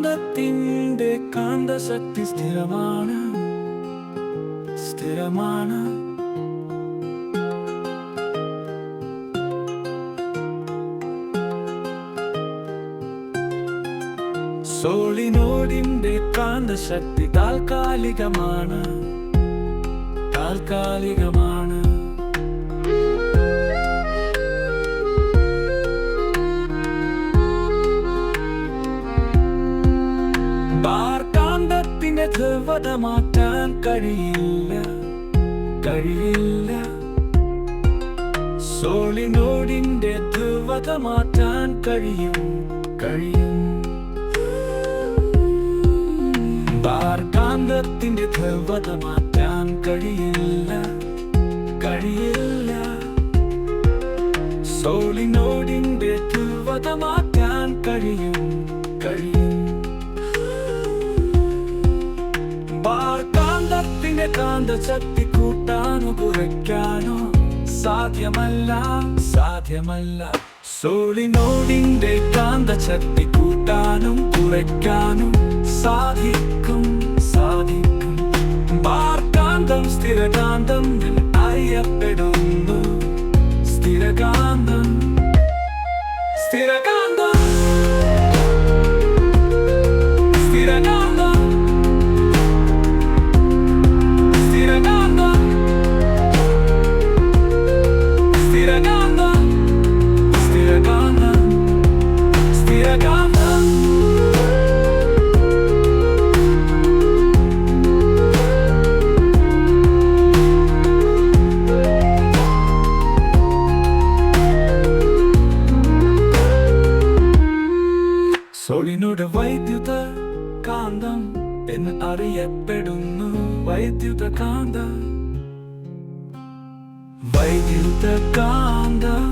കാന്തത്തിന്റെ കാന്തശക്തി സ്ഥിരമാണ്. സോളിനോയിഡിന്റെ കാന്തശക്തി താൽക്കാലികമാണ്. ബാർ കാന്തത്തിന്റെ ധ്രുവത മാറ്റാൻ കഴിയില്ല. സോളിനോയിഡിന്റെ ധ്രുവത മാറ്റാൻ കഴിയും. ബാർ കാന്തത്തിന്റെ ധ്രുവത മാറ്റാൻ കഴിയില്ല. സോളിനോയിഡിന്റെ ധ്രുവത മാറ്റാൻ കഴിയും. ബാർ കാന്തത്തിന്റെ കാന്തശക്തി കൂട്ടാനോ കുറയ്ക്കാനോ സാധ്യമല്ല. സോളിനോയിഡിന്റെ കാന്തശക്തി കൂട്ടാനും കുറയ്ക്കാനും സാധിക്കും. ബാർ കാന്തം സ്ഥിരകാന്തം അറിയപ്പെടുന്നു. സ്ഥിരകാന്തം സോളിനോയിഡ് വൈദ്യുത കാന്തം എന്ന് അറിയപ്പെടുന്നു. വൈദ്യുത കാന്തം